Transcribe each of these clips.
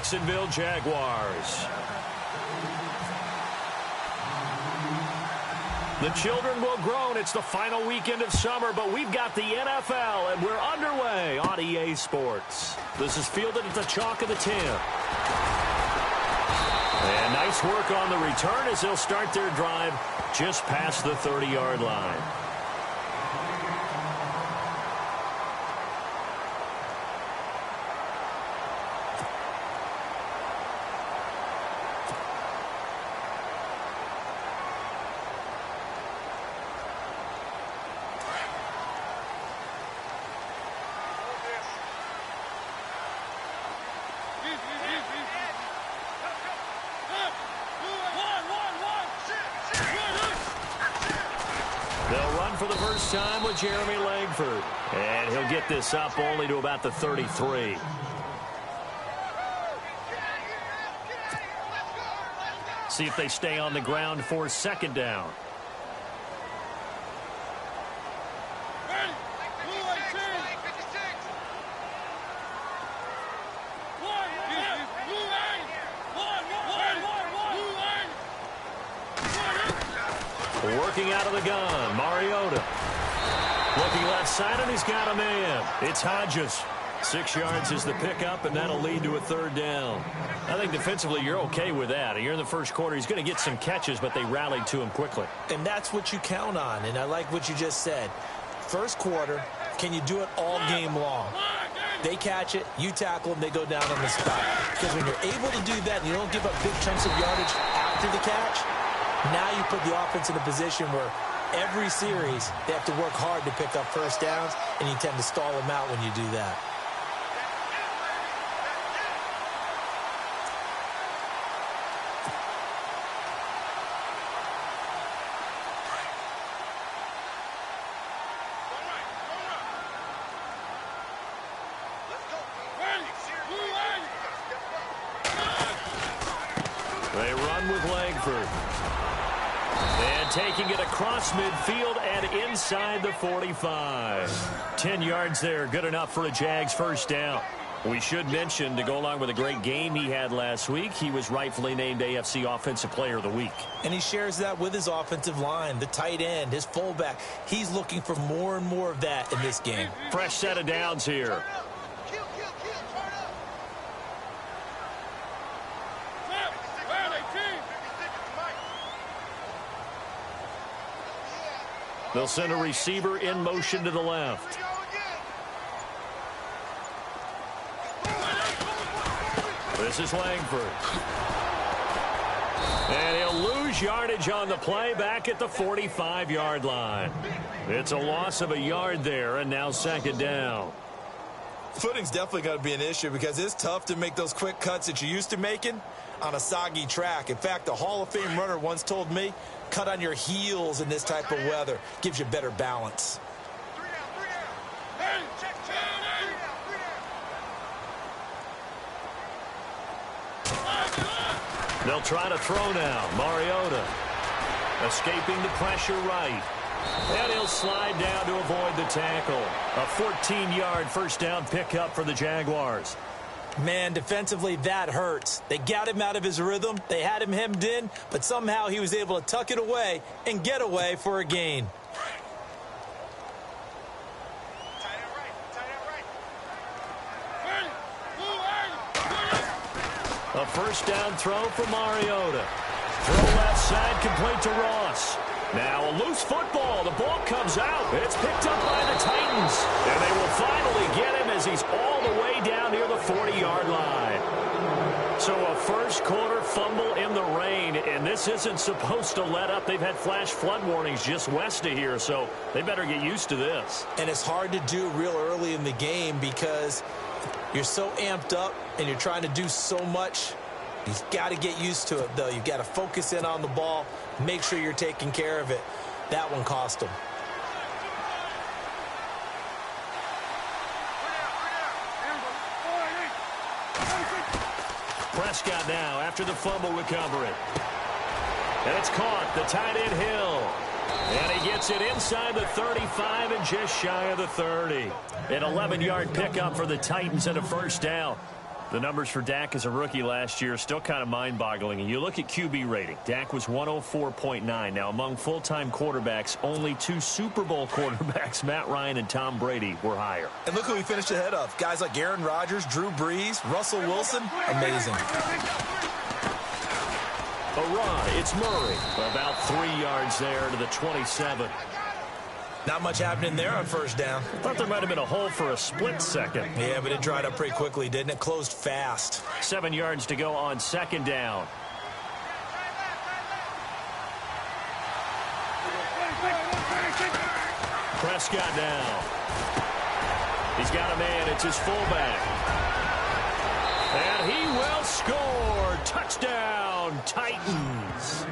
Jacksonville Jaguars. The children will groan. It's the final weekend of summer, but we've got the NFL, and we're underway on EA Sports. This is fielded at the chalk of the 10. And nice work on the return as they'll start their drive just past the 30-yard line. For the first time with Jeremy Langford. And he'll get this up only to about the 33. See if they stay on the ground for second down. Working out of the gun, Mariota. Looking left side, and he's got a man. It's Hodges. 6 yards is the pickup, and that'll lead to a third down. I think defensively you're okay with that. You're in the first quarter. He's going to get some catches, but they rallied to him quickly. And that's what you count on, and I like what you just said. First quarter, can you do it all game long? They catch it, you tackle them, they go down on the spot. Because when you're able to do that and you don't give up big chunks of yardage after the catch, now you put the offense in a position where every series they have to work hard to pick up first downs, and you tend to stall them out when you do that. They run with Langford. And taking it across midfield and inside the 45. 10 yards there, good enough for a Jags first down. We should mention, to go along with a great game he had last week, he was rightfully named AFC Offensive Player of the Week. And he shares that with his offensive line, the tight end, his fullback. He's looking for more and more of that in this game. Fresh set of downs here. They'll send a receiver in motion to the left. This is Langford. And he'll lose yardage on the play back at the 45-yard line. It's a loss of a yard there, and now second down. Footing's definitely going to be an issue because it's tough to make those quick cuts that you're used to making on a soggy track. In fact, a Hall of Fame runner once told me, cut on your heels in this type of weather. Gives you better balance. They'll try to throw now. Mariota escaping the pressure right. And he'll slide down to avoid the tackle. A 14-yard first down pickup for the Jaguars. Man, defensively, that hurts. They got him out of his rhythm. They had him hemmed in, but somehow he was able to tuck it away and get away for a gain. A first down throw for Mariota. Throw left side, complete to Ross. Now a loose football. The ball comes out. It's picked up by the Titans. And they will finally get him as he's all the way down near the 40-yard line. So a first quarter fumble in the rain, and this isn't supposed to let up. They've had flash flood warnings just west of here, so they better get used to this. And it's hard to do real early in the game because you're so amped up and you're trying to do so much. You've got to get used to it, though. You've got to focus in on the ball, make sure you're taking care of it. That one cost him. Prescott now after the fumble recovery. And it's caught. The tight end Hill. And he gets it inside the 35 and just shy of the 30. An 11-yard pickup for the Titans and a first down. The numbers for Dak as a rookie last year are still kind of mind-boggling. And you look at QB rating. Dak was 104.9. Now, among full-time quarterbacks, only 2 Super Bowl quarterbacks, Matt Ryan and Tom Brady, were higher. And look who he finished ahead of. Guys like Aaron Rodgers, Drew Brees, Russell Wilson. Amazing. A run. It's Murray. About 3 yards there to the 27. Not much happening there on first down. I thought there might have been a hole for a split second. Yeah, but it dried up pretty quickly, didn't it? Closed fast. 7 yards to go on second down. Prescott now. He's got a man. It's his fullback. And he will score. Touchdown, Titans.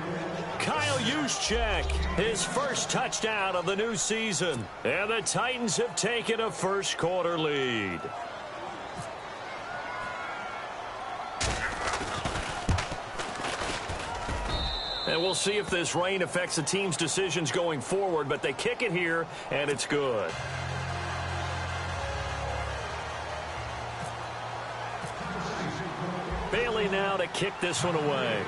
Kyle Juszczyk, his first touchdown of the new season. And the Titans have taken a first-quarter lead. And we'll see if this rain affects the team's decisions going forward, but they kick it here, and it's good. Bailey now to kick this one away.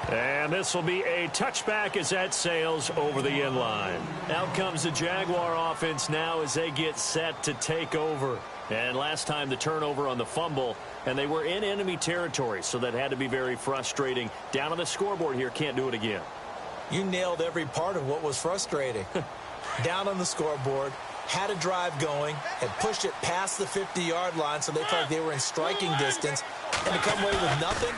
And this will be a touchback as that sails over the end line. Out comes the Jaguar offense now as they get set to take over. And last time the turnover on the fumble, and they were in enemy territory, so that had to be very frustrating. Down on the scoreboard here, can't do it again. You nailed every part of what was frustrating. Down on the scoreboard, had a drive going, had pushed it past the 50-yard line so they felt like they were in striking distance, and to come away with nothing,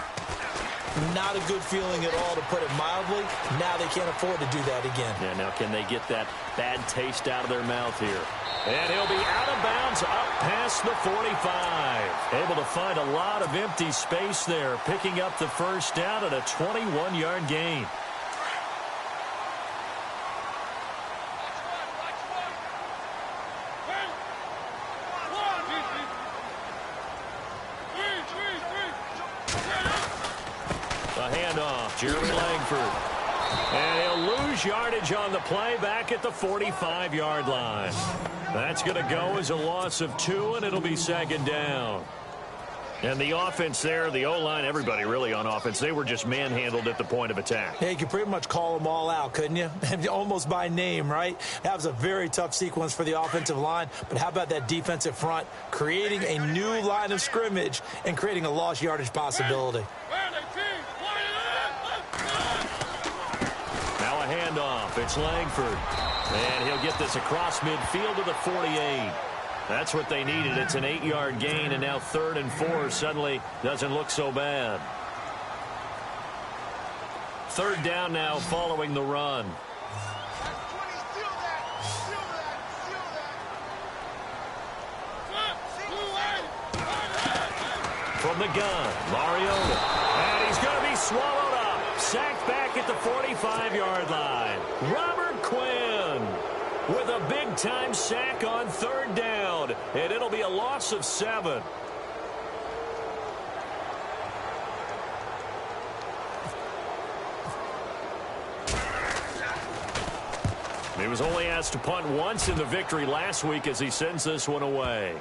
not a good feeling at all, to put it mildly. Now they can't afford to do that again. Yeah, now can they get that bad taste out of their mouth here? And he'll be out of bounds up past the 45. Able to find a lot of empty space there, picking up the first down at a 21-yard gain. A handoff, Jeremy Langford. And he'll lose yardage on the play back at the 45-yard line. That's going to go as a loss of 2, and it'll be second down. And the offense there, the O-line, everybody really on offense, they were just manhandled at the point of attack. Yeah, you could pretty much call them all out, couldn't you? Almost by name, right? That was a very tough sequence for the offensive line. But how about that defensive front creating a new line of scrimmage and creating a lost yardage possibility? Now a handoff. It's Langford. And he'll get this across midfield to the 48. That's what they needed. It's an 8-yard gain, and now 3rd and 4 suddenly doesn't look so bad. 3rd down now following the run. From the gun, Mariota. And he's going to be swallowed up. Sacked back at the 45-yard line. Robert Quinn with a big-time sack on 3rd down. And it'll be a loss of 7. He was only asked to punt once in the victory last week as he sends this one away.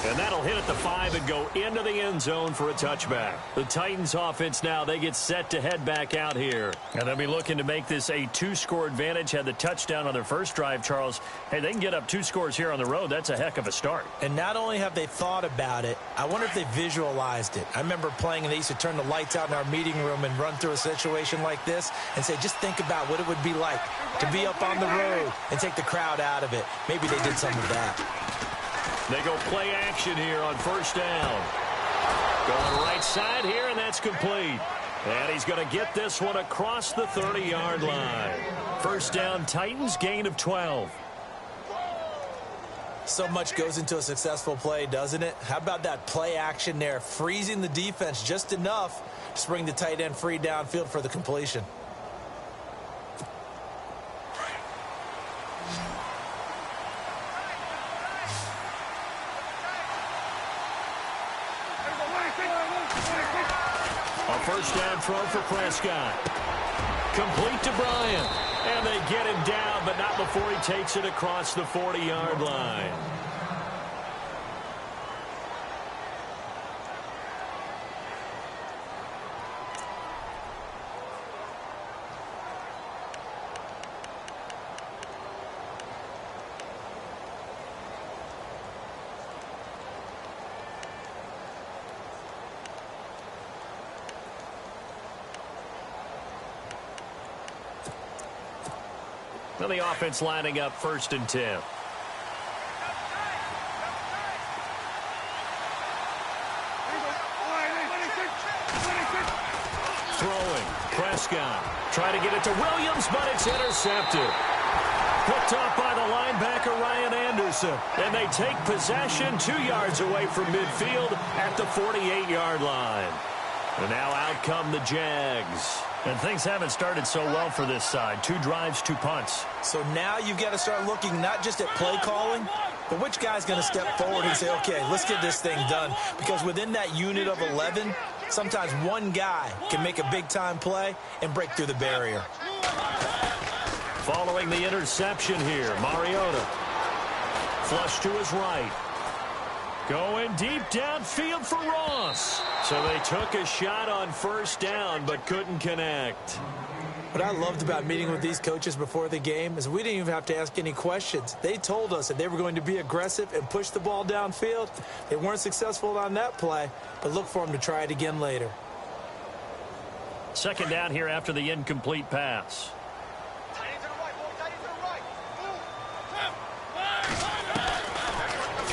And that'll hit at the 5 and go into the end zone for a touchback. The Titans offense now, they get set to head back out here. And they'll be looking to make this a 2-score advantage. Had the touchdown on their first drive, Charles. Hey, they can get up 2 scores here on the road. That's a heck of a start. And not only have they thought about it, I wonder if they visualized it. I remember playing and they used to turn the lights out in our meeting room and run through a situation like this and say, just think about what it would be like to be up on the road and take the crowd out of it. Maybe they did some of that. They go play action here on 1st down. Going right side here, and that's complete. And he's going to get this one across the 30-yard line. 1st down, Titans, gain of 12. So much goes into a successful play, doesn't it? How about that play action there, freezing the defense just enough to bring the tight end free downfield for the completion. A 1st down throw for Prescott. Complete to Bryant. And they get him down, but not before he takes it across the 40-yard line. Well, the offense lining up 1st and 10. Throwing. Prescott. Trying to get it to Williams, but it's intercepted. Picked off by the linebacker, Ryan Anderson. And they take possession 2 yards away from midfield at the 48-yard line. And now out come the Jags. And things haven't started so well for this side. 2 drives, 2 punts. So now you've got to start looking not just at play calling, but which guy's going to step forward and say, okay, let's get this thing done. Because within that unit of 11, sometimes one guy can make a big-time play and break through the barrier. Following the interception here, Mariota. Flush to his right. Going deep downfield for Ross. So they took a shot on 1st down, but couldn't connect. What I loved about meeting with these coaches before the game is we didn't even have to ask any questions. They told us that they were going to be aggressive and push the ball downfield. They weren't successful on that play, but look for them to try it again later. 2nd down here after the incomplete pass.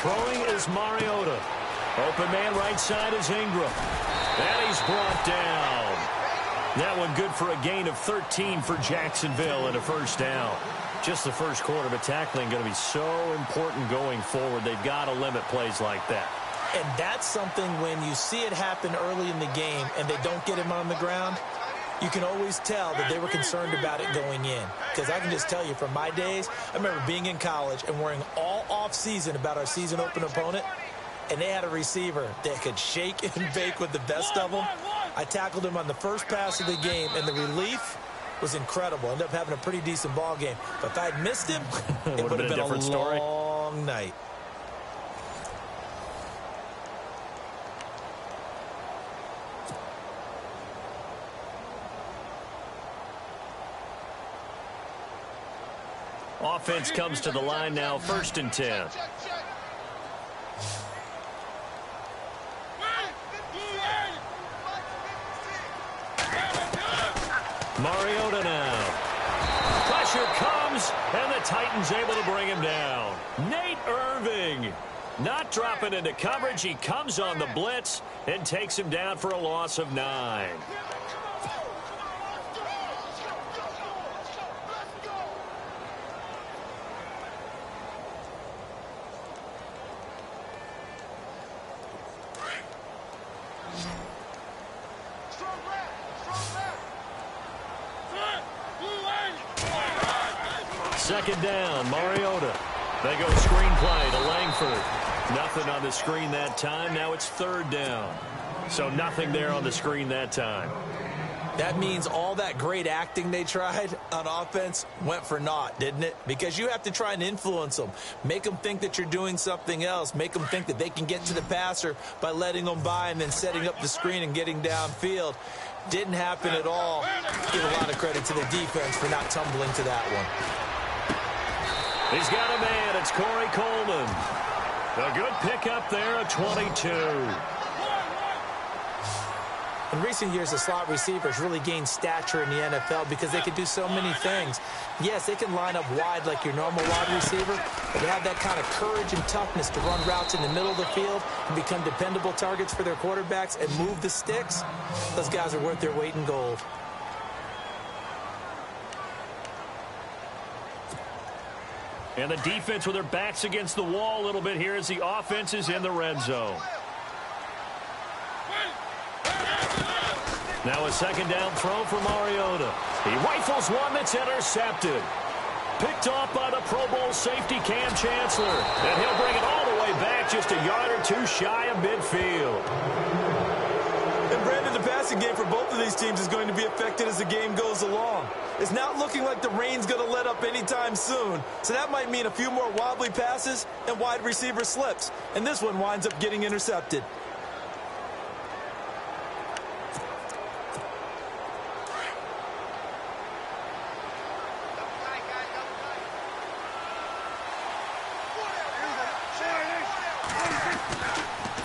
Throwing is Mariota. Open man right side is Ingram. And he's brought down. That one good for a gain of 13 for Jacksonville and a 1st down. Just the 1st quarter, but tackling going to be so important going forward. They've got to limit plays like that. And that's something when you see it happen early in the game and they don't get him on the ground, you can always tell that they were concerned about it going in. Because I can just tell you from my days, I remember being in college and worrying all off-season about our season open opponent, and they had a receiver that could shake and bake with the best of them. I tackled him on the first pass of the game, and the relief was incredible. Ended up having a pretty decent ball game. But if I'd missed him, it would have been a different story. Long night. Offense comes to the line now, 1st and 10. Mariota now. Pressure comes, and the Titans able to bring him down. Nate Irving not dropping into coverage. He comes on the blitz and takes him down for a loss of 9. Second down, Mariota. They go screen play to Langford. Nothing on the screen that time. Now it's 3rd down. So nothing there on the screen that time. That means all that great acting they tried on offense went for naught, didn't it? Because you have to try and influence them. Make them think that you're doing something else. Make them think that they can get to the passer by letting them by and then setting up the screen and getting downfield. Didn't happen at all. Give a lot of credit to the defense for not tumbling to that one. He's got a man. It's Corey Coleman. A good pickup there, a 22. In recent years, the slot receivers really gained stature in the NFL because they can do so many things. Yes, they can line up wide like your normal wide receiver, but they have that kind of courage and toughness to run routes in the middle of the field and become dependable targets for their quarterbacks and move the sticks. Those guys are worth their weight in gold. And the defense with their backs against the wall a little bit here as the offense is in the red zone. Now a 2nd down throw for Mariota. He rifles one that's intercepted. Picked off by the Pro Bowl safety Cam Chancellor. And he'll bring it all the way back just a yard or 2 shy of midfield. And Brandon, the pass passing game for both of these teams is going to be affected as the game goes along. It's not looking like the rain's going to let up anytime soon, so that might mean a few more wobbly passes and wide receiver slips, and this one winds up getting intercepted.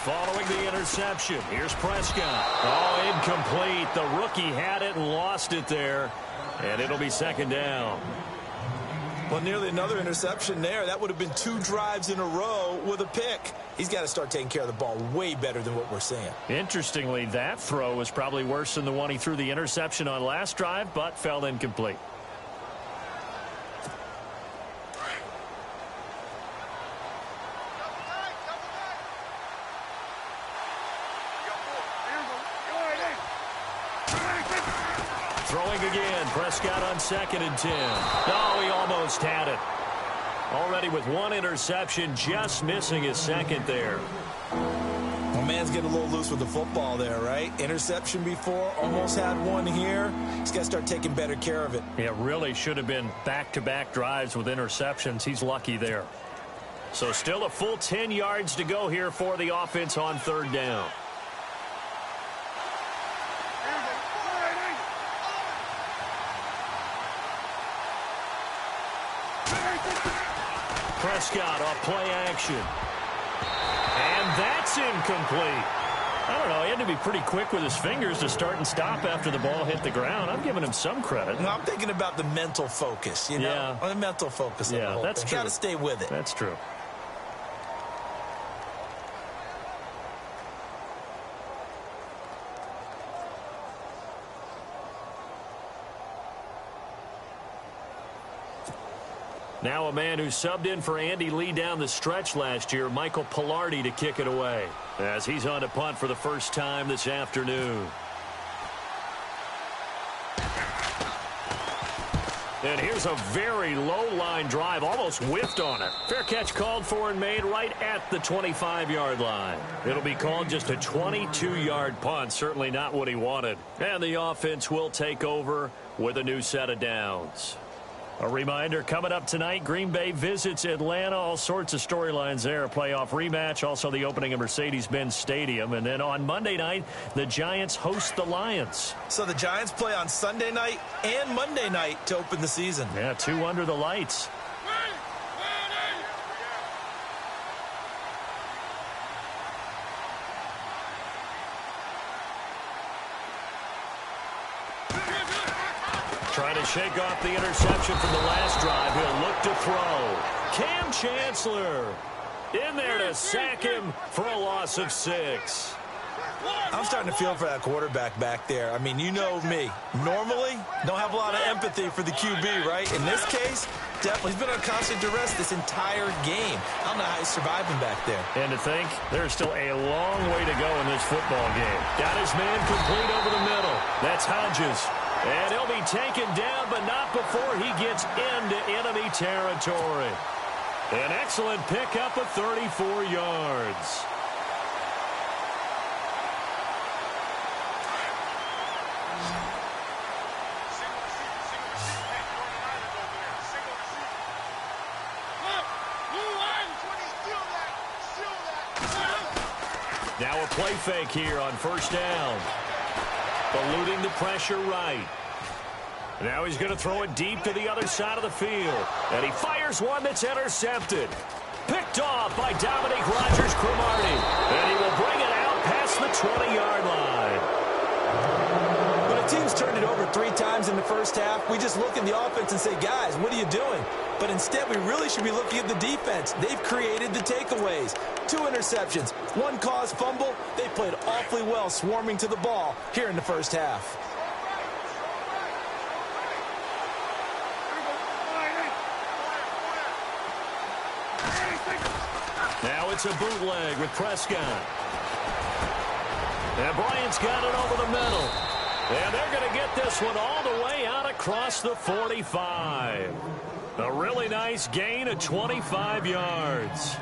Following the interception, here's Prescott. Oh, incomplete. The rookie had it and lost it there, and it'll be second down. Well, nearly another interception there. That would have been 2 drives in a row with a pick. He's got to start taking care of the ball way better than what we're seeing. Interestingly, that throw was probably worse than the one he threw the interception on last drive, but fell incomplete. Throwing again, Prescott on 2nd and 10. Oh, he almost had it. Already with 1 interception, just missing his 2nd there. Well, man's getting a little loose with the football there, right? Interception before, almost had 1 here. He's got to start taking better care of it. Yeah, really should have been back-to-back drives with interceptions. He's lucky there. So still a full 10 yards to go here for the offense on 3rd down. Prescott off play action. And that's incomplete. I don't know, he had to be pretty quick with his fingers to start and stop after the ball hit the ground. I'm giving him some credit. No, I'm thinking about the mental focus, you know? Yeah. The mental focus of the whole that's thing. true. Got to stay with it. That's true. Now a man who subbed in for Andy Lee down the stretch last year, Michael Pilardi, to kick it away, as he's on to punt for the first time this afternoon. And here's a very low-line drive, almost whiffed on it. Fair catch called for and made right at the 25-yard line. It'll be called just a 22-yard punt, certainly not what he wanted. And the offense will take over with a new set of downs. A reminder, coming up tonight, Green Bay visits Atlanta. All sorts of storylines there. A playoff rematch, also the opening of Mercedes-Benz Stadium. And then on Monday night, the Giants host the Lions. So the Giants play on Sunday night and Monday night to open the season. Yeah, 2 under the lights. Trying to shake off the interception from the last drive. He'll look to throw. Cam Chancellor in there to sack him for a loss of 6. I'm starting to feel for that quarterback back there. I mean, you know me. Normally, don't have a lot of empathy for the QB, right? In this case, definitely. He's been on constant duress this entire game. I don't know how he's surviving back there. And to think, there's still a long way to go in this football game. Got his man complete over the middle. That's Hodges. And he'll be taken down, but not before he gets into enemy territory. An excellent pickup of 34 yards. Now a play fake here on 1st down. Eluding the pressure right. Now he's going to throw it deep to the other side of the field. And he fires one that's intercepted. Picked off by Dominique Rodgers-Cromartie. And he will bring it out past the 20-yard line. When a team's turned it over 3 times in the first half, we just look at the offense and say, guys, what are you doing? But instead, we really should be looking at the defense. They've created the takeaways. 2 interceptions, 1 caused fumble. They played awfully well swarming to the ball here in the first half. Now it's a bootleg with Prescott. And Bryant's got it over the middle. And they're going to get this one all the way out across the 45. A really nice gain of 25 yards.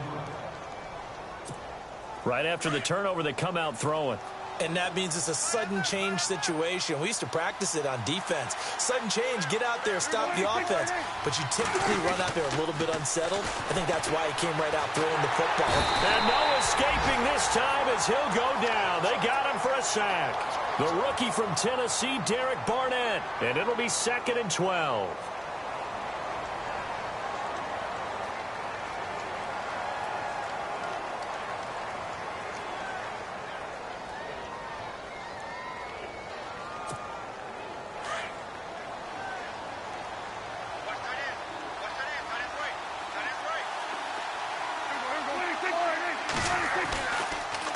Right after the turnover, they come out throwing. And that means it's a sudden change situation. We used to practice it on defense. Sudden change, get out there, stop the offense. But you typically run out there a little bit unsettled. I think that's why he came right out throwing the football. And no escaping this time as he'll go down. They got him for a sack. The rookie from Tennessee, Derek Barnett. And it'll be 2nd and 12.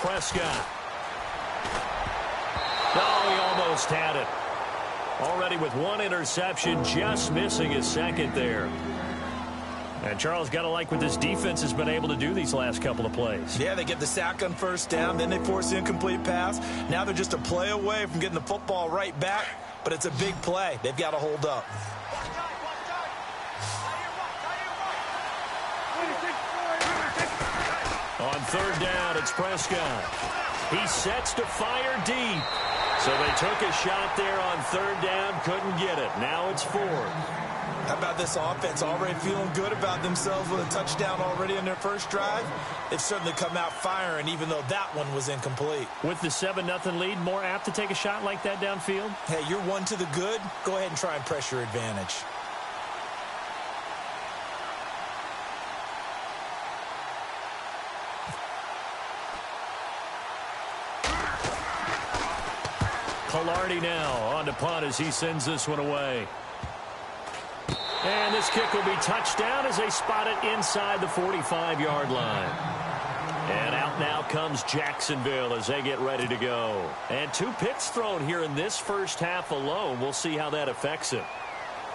Prescott. Oh, he almost had it. Already with one interception, just missing his second there. And Charles, got to like what this defense has been able to do these last couple of plays. Yeah, they get the sack on first down, then they force the incomplete pass. Now they're just a play away from getting the football right back, but it's a big play. They've got to hold up. On 3rd down, it's Prescott. He sets to fire deep. So they took a shot there on 3rd down, couldn't get it. Now it's 4th. How about this offense already feeling good about themselves with a touchdown already in their first drive? They've certainly come out firing, even though that one was incomplete. With the 7-0 lead, more apt to take a shot like that downfield? Hey, you're one to the good. Go ahead and try and press your advantage. Pilardi now on to punt as he sends this one away. And this kick will be touchdown as they spot it inside the 45-yard line. And out now comes Jacksonville as they get ready to go. And 2 picks thrown here in this first half alone. We'll see how that affects him.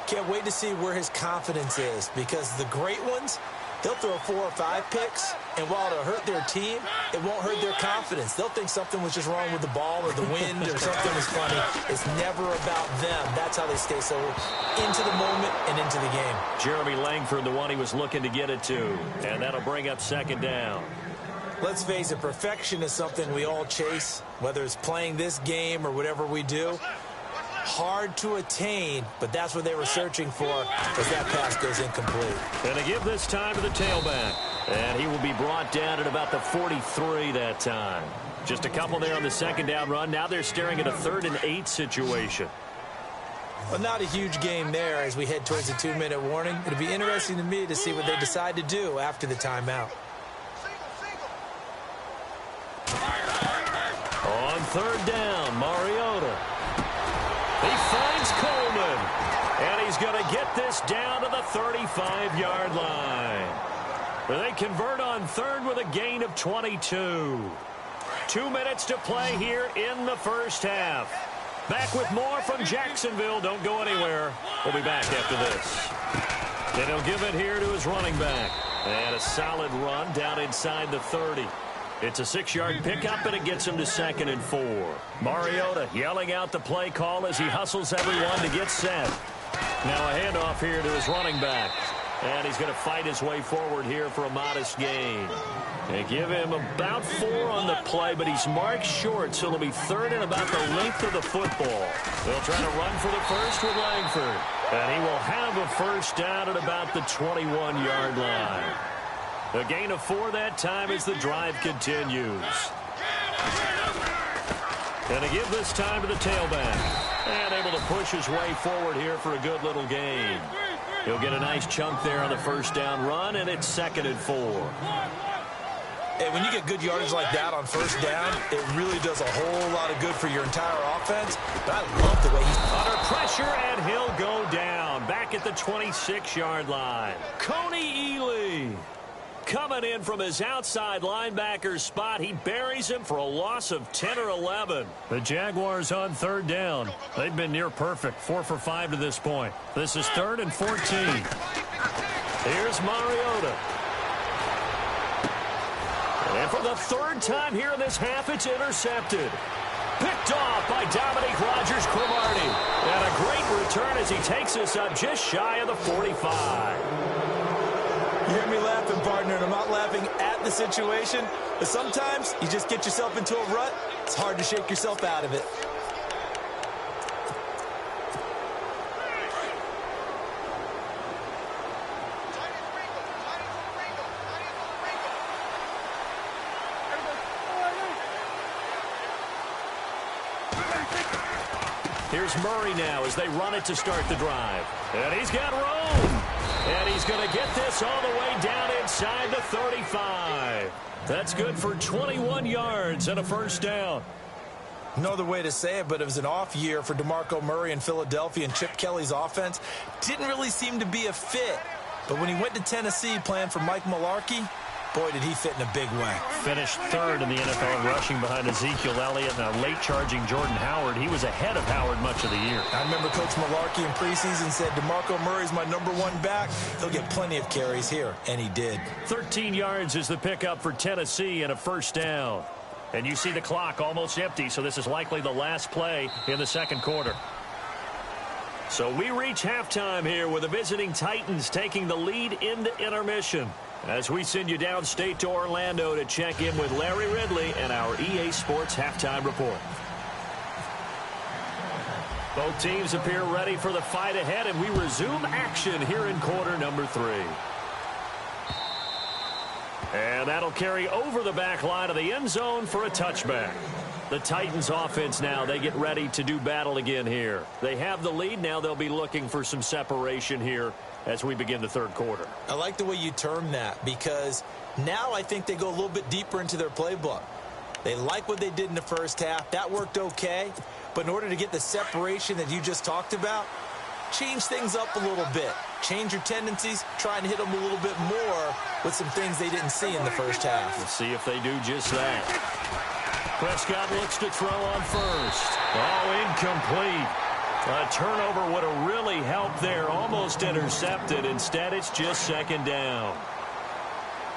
Can't wait to see where his confidence is, because the great ones, they'll throw 4 or 5 picks, and while it'll hurt their team, it won't hurt their confidence. They'll think something was just wrong with the ball or the wind or something was funny. It's never about them. That's how they stay so into the moment and into the game. Jeremy Langford, the one he was looking to get it to, and that'll bring up 2nd down. Let's face it, perfection is something we all chase, whether it's playing this game or whatever we do. Hard to attain, but that's what they were searching for as that pass goes incomplete. And they give this time to the tailback. And he will be brought down at about the 43 that time. Just a couple there on the 2nd down run. Now they're staring at a 3rd and 8 situation. Well, not a huge game there as we head towards the 2-minute warning. It'll be interesting to me to see what they decide to do after the timeout. On 3rd down, Mariota. He finds Coleman, and he's going to get this down to the 35-yard line. They convert on 3rd with a gain of 22. 2 minutes to play here in the first half. Back with more from Jacksonville. Don't go anywhere. We'll be back after this. And he'll give it here to his running back. And a solid run down inside the 30. It's a 6-yard pickup, and it gets him to 2nd and 4. Mariota yelling out the play call as he hustles everyone to get set. Now a handoff here to his running back. And he's going to fight his way forward here for a modest gain. They give him about 4 on the play, but he's marked short, so it'll be 3rd and about the length of the football. They'll try to run for the first with Langford. And he will have a first down at about the 21-yard line. A gain of 4 that time as the drive continues. And they give this time to the tailback. And able to push his way forward here for a good little gain. He'll get a nice chunk there on the first down run, and it's 2nd and 4. Hey, when you get good yardage like that on first down, it really does a whole lot of good for your entire offense. But I love the way he's under pressure, and he'll go down back at the 26-yard line. Coney Ely coming in from his outside linebacker spot. He buries him for a loss of 10 or 11. The Jaguars on 3rd down. They've been near perfect, 4 for 5 to this point. This is 3rd and 14. Here's Mariota. And for the 3rd time here in this half, it's intercepted. Picked off by Dominique Rodgers-Cromartie. And a great return as he takes this up just shy of the 45. You hear me laughing, partner, and I'm not laughing at the situation, but sometimes you just get yourself into a rut. It's hard to shake yourself out of it. Here's Murray now as they run it to start the drive. And he's got room. And he's going to get this all the way down inside the 35. That's good for 21 yards and a first down. No other way to say it, but it was an off year for DeMarco Murray in Philadelphia, and Chip Kelly's offense didn't really seem to be a fit. But when he went to Tennessee playing for Mike Mularkey, boy, did he fit in a big way. Finished third in the NFL in rushing behind Ezekiel Elliott and a late-charging Jordan Howard. He was ahead of Howard much of the year. I remember Coach Mularkey in preseason said, DeMarco Murray's my #1 back. He'll get plenty of carries here, and he did. 13 yards is the pickup for Tennessee and a first down. And you see the clock almost empty, so this is likely the last play in the second quarter. So we reach halftime here with the visiting Titans taking the lead into intermission. As we send you downstate to Orlando to check in with Larry Ridley and our EA Sports Halftime Report. Both teams appear ready for the fight ahead, and we resume action here in quarter number 3. And that'll carry over the back line of the end zone for a touchback. The Titans offense now, they get ready to do battle again here. They have the lead. Now they'll be looking for some separation here as we begin the third quarter. I like the way you term that, because now I think they go a little bit deeper into their playbook. They like what they did in the first half. That worked okay. But in order to get the separation that you just talked about, change things up a little bit. Change your tendencies. Try and hit them a little bit more with some things they didn't see in the first half. Let's see if they do just that. Prescott looks to throw on first. Oh, incomplete. A turnover would have really helped there. Almost intercepted. Instead, it's just second down.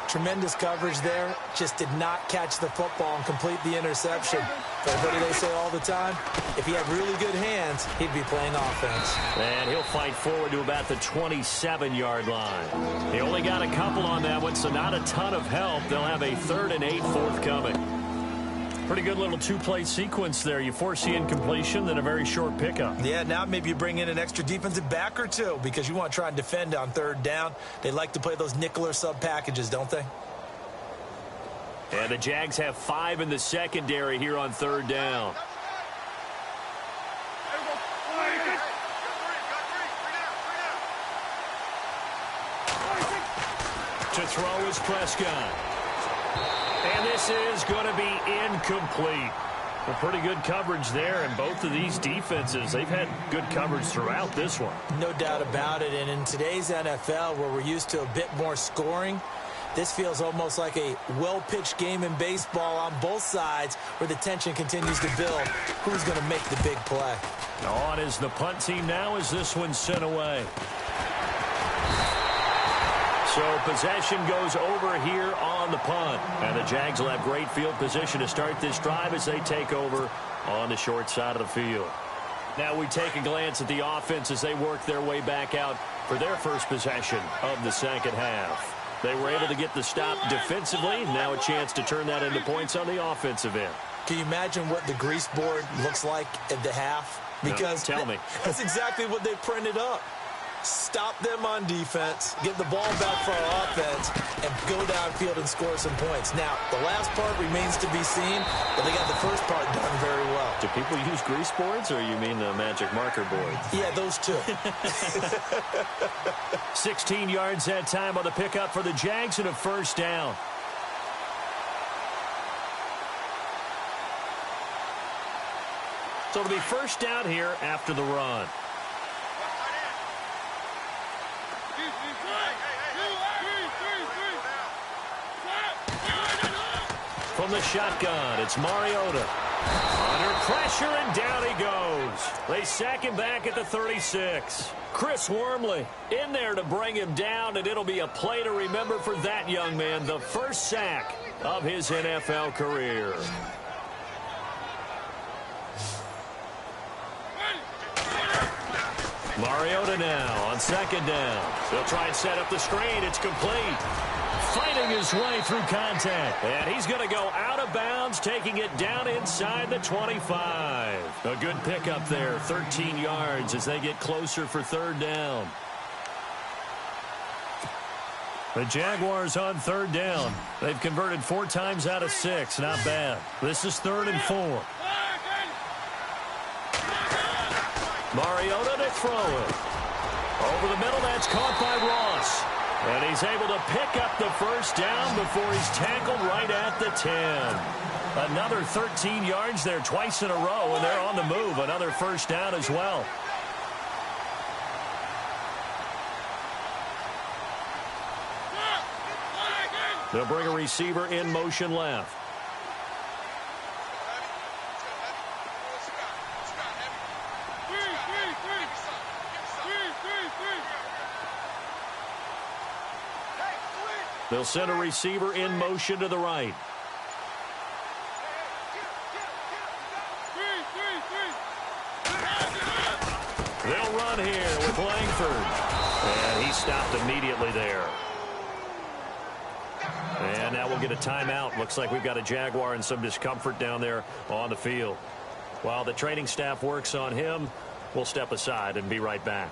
Tremendous coverage there. Just did not catch the football and complete the interception. But what do they say all the time? If he had really good hands, he'd be playing offense. And he'll fight forward to about the 27-yard line. He only got a couple on that one, so not a ton of help. They'll have a 3rd and 8 forthcoming. Pretty good little two-play sequence there. You force the incompletion, then a very short pickup. Yeah, now maybe you bring in an extra defensive back or two because you want to try and defend on 3rd down. They like to play those nickel or sub packages, don't they? And the Jags have 5 in the secondary here on 3rd down. To throw is Prescott. And this is going to be incomplete. Well, pretty good coverage there, and both of these defenses, they've had good coverage throughout this one. No doubt about it, and in today's NFL, where we're used to a bit more scoring, this feels almost like a well-pitched game in baseball on both sides where the tension continues to build. Who's going to make the big play? On is the punt team now as this one's sent away. So possession goes over here on the punt. And the Jags will have great field position to start this drive as they take over on the short side of the field. Now we take a glance at the offense as they work their way back out for their first possession of the second half. They were able to get the stop defensively. Now a chance to turn that into points on the offensive end. Can you imagine what the grease board looks like at the half? Because no, tell me. That's exactly what they printed up. Stop them on defense, get the ball back for our offense, and go downfield and score some points. Now, the last part remains to be seen, but they got the first part done very well. Do people use grease boards, or you mean the magic marker boards? Yeah, those two. 16 yards that time on the pickup for the Jags and a first down. So it'll be first down here after the run. From the shotgun, it's Mariota. Under pressure, and down he goes. They sack him back at the 36. Chris Wormley in there to bring him down, and it'll be a play to remember for that young man. The first sack of his NFL career. Mariota now on second down. They'll try and set up the screen. It's complete. fighting his way through contact. And he's going to go out of bounds, taking it down inside the 25. A good pickup there, 13 yards as they get closer for third down. The Jaguars on third down. They've converted 4 times out of 6. Not bad. This is 3rd and 4. Mariota to throw it. Over the middle, that's caught by Ross. And he's able to pick up the first down before he's tackled right at the 10. Another 13 yards there twice in a row, and they're on the move. Another first down as well. They'll bring a receiver in motion left. They'll send a receiver in motion to the right. They'll run here with Langford. And he stopped immediately there. And now we'll get a timeout. Looks like we've got a Jaguar in some discomfort down there on the field. While the training staff works on him, we'll step aside and be right back.